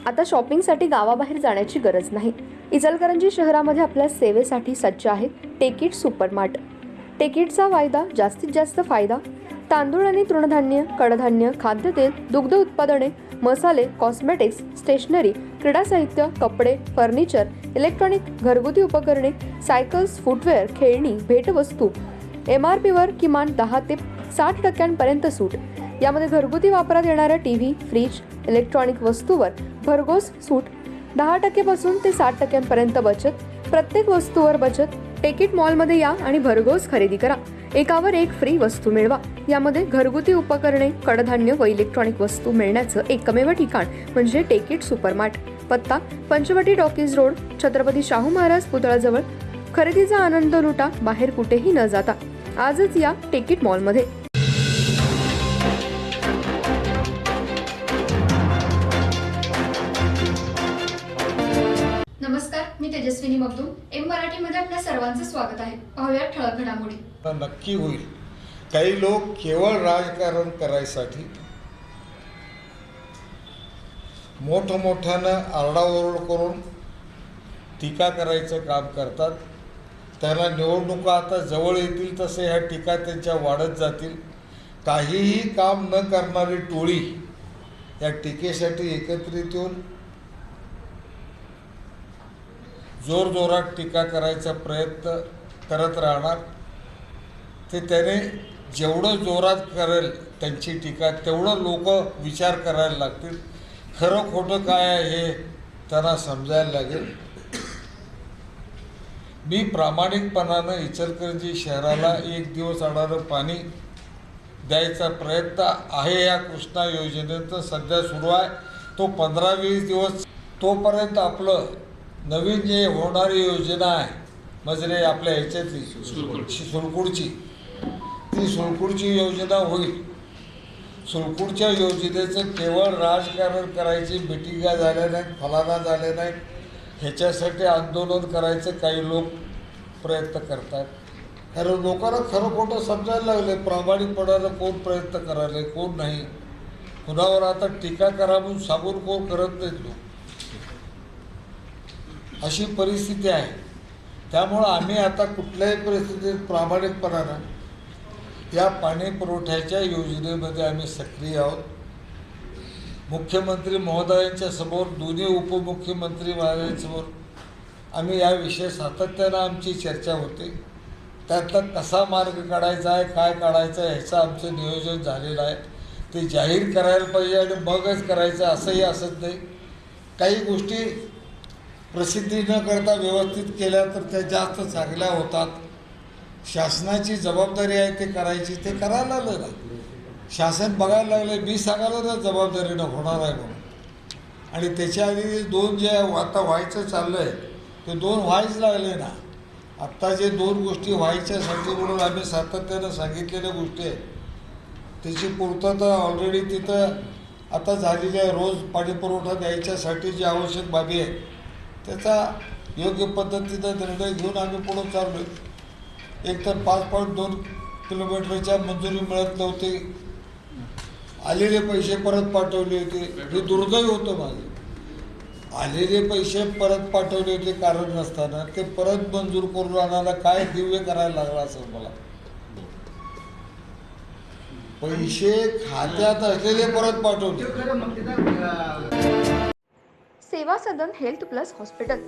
आता शॉपिंगसाठी गावाबाहेर जाण्याची गरज नाही. इचलकरंजी शहरामध्ये आपल्या सेवेसाठी सज्ज आहे टेकिट सुपरमार्ट. टेकिटचा वायदा जास्तीत जास्त फायदा. तांदूळ आणि तृणधान्य, कडधान्य, खाद्यतेल, दुग्ध उत्पादने, मसाले, कॉस्मेटिक्स, स्टेशनरी, क्रीडा साहित्य, कपडे, फर्निचर, इलेक्ट्रॉनिक, घरगुती उपकरणे, सायकल्स, फुटवेअर, खेळणी, भेटवस्तू. MRPवर किमान 10 ते 60% सूट. यामध्ये घरगुती वापरात येणाऱ्या टीव्ही, फ्रीज, इलेक्ट्रॉनिक वस्तूवर भरघोस सूट. 10% पासून ते 60% बचत. प्रत्येक वस्तूवर बचत. टेकिट मॉलमध्ये या आणि भरघोस खरेदी करा. एकावर एक फ्री वस्तू मिळवा. यामध्ये घरगुती उपकरणे, कडधान्य व इलेक्ट्रॉनिक वस्तू मिळण्याचं एकमेव ठिकाण म्हणजे टेकिट सुपरमार्ट. पत्ता पंचवटी टॉकीज रोड, छत्रपती शाहू महाराज पुतळ्याजवळ. खरेदीचा आनंद लुटा बाहेर कुठेही न जाता. आजच या टेकिट मॉलमध्ये. नमस्कार, मी तेजस्विनी मगदूम. एम मराठीमध्ये आपल्या सर्वांचं स्वागत आहे. पाहूया ठळक घडामोडी. नक्की होईल. काही लोक केवळ राजकारण करायसाठी मोठमोठ्यानं आरडाओरड करून टीका करायचं काम करतात. त्यांना निवडणुका आता जवळ येतील तसे ह्या टीका त्यांच्या वाढत जातील. काहीही काम न करणारी टोळी या टीकेसाठी एकत्रित येऊन जोरजोरात टीका करायचा प्रयत्न करत राहणार. ते त्याने जेवढं जोरात करेल त्यांची टीका तेवढं लोक विचार करायला लागतील. खरं खोटं काय आहे हे त्यांना समजायला लागेल. मी प्रामाणिकपणानं इचलकरंजी शहराला 1 दिवस आडानं पाणी द्यायचा प्रयत्न आहे. या कृष्णा योजनेचं सध्या सुरू आहे. तो 15-20 दिवस तोपर्यंत आपलं नवीन जे होणारी योजना आहे म्हणजे आपल्या ह्याच्यातली सुलकुडची, ती सुलकुडची योजना होईल. सुलकुडच्या योजनेचं केवळ राजकारण करायची, मिटिंगा झाल्या नाहीत, फलाना झाले नाहीत, ह्याच्यासाठी आंदोलन करायचं काही लोक प्रयत्न करतात. कारण लोकांना खरं खोटं समजायला लागले. प्रामाणिकपणानं कोण प्रयत्न करायला, कोण नाही. कुणावर आता टीका करा म्हणून सांगून कोण करत नाहीत लोक. अशी परिस्थिती आहे. त्यामुळं आम्ही आता कुठल्याही परिस्थितीत प्रामाणिकपणानं या पाणी पुरवठ्याच्या योजनेमध्ये आम्ही सक्रिय आहोत. मुख्यमंत्री महोदयांच्या समोर, दोन्ही उपमुख्यमंत्री महोदयांसमोर आम्ही याविषयी सातत्यानं आमची चर्चा होते. त्यातला कसा मार्ग काढायचा आहे, काय काढायचं आहे ह्याचं आमचं नियोजन झालेलं आहे. ते जाहीर करायला पाहिजे आणि मगच करायचं असंही असत नाही. काही गोष्टी प्रसिद्धी न करता व्यवस्थित केल्या तर त्या जास्त चांगल्या होतात. शासनाची जबाबदारी आहे ते करायची, ते करायला लागलं ना. शासन बघायला लागले. मी सांगायला ना जबाबदारीनं होणार आहे म्हणून. आणि त्याच्या आधी 2 जे आता व्हायचं चाललं आहे ते 2 व्हायच लागले ना. आत्ता जे 2 गोष्टी व्हायच्यासाठी म्हणून आम्ही सातत्यानं सांगितलेल्या गोष्टी आहेत त्याची पूर्तता ऑलरेडी तिथं आता झालेली आहे. रोज पाणी पुरवठा द्यायच्यासाठी जी आवश्यक बाबी आहे त्याचा योग्य पद्धतीनं निर्णय घेऊन आम्ही पुढं चाललो आहे. एकतर 5.2 किलोमीटरच्या मंजुरी मिळत नव्हती. आलेले पैसे परत पाठवले होते. हे दुर्दैव होतं माझं. आलेले पैसे परत पाठवले होते कारण नसताना ते परत मंजूर करून आणायला काय दिव्य करायला लागला असं मला. पैसे खात्यात असलेले परत पाठवले. सेवा सदन हेल्थ प्लस हॉस्पिटल.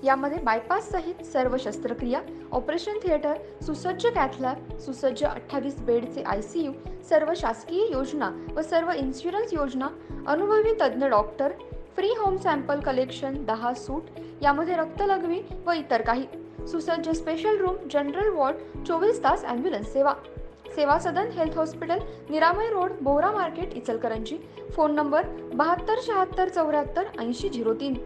यामध्ये बायपास सहित सर्व शस्त्रक्रिया, ऑपरेशन थिएटर, सुसज्ज कॅथलॅब, सुसज्ज 28 बेडचे ICU, सर्व शासकीय योजना व सर्व इन्शुरन्स योजना, अनुभवी तज्ज्ञ doctor, free home sample collection, 10 सूट. यामध्ये रक्तलघवी व इतर काही. सुसज्ज स्पेशल रूम, जनरल वॉर्ड, 24 तास ॲम्ब्युलन्स सेवा. सेवा सदन हेल्थ हॉस्पिटल, निरामय road, Bohra market, Ichalkaranji. Phone number 72 76 74 80 03.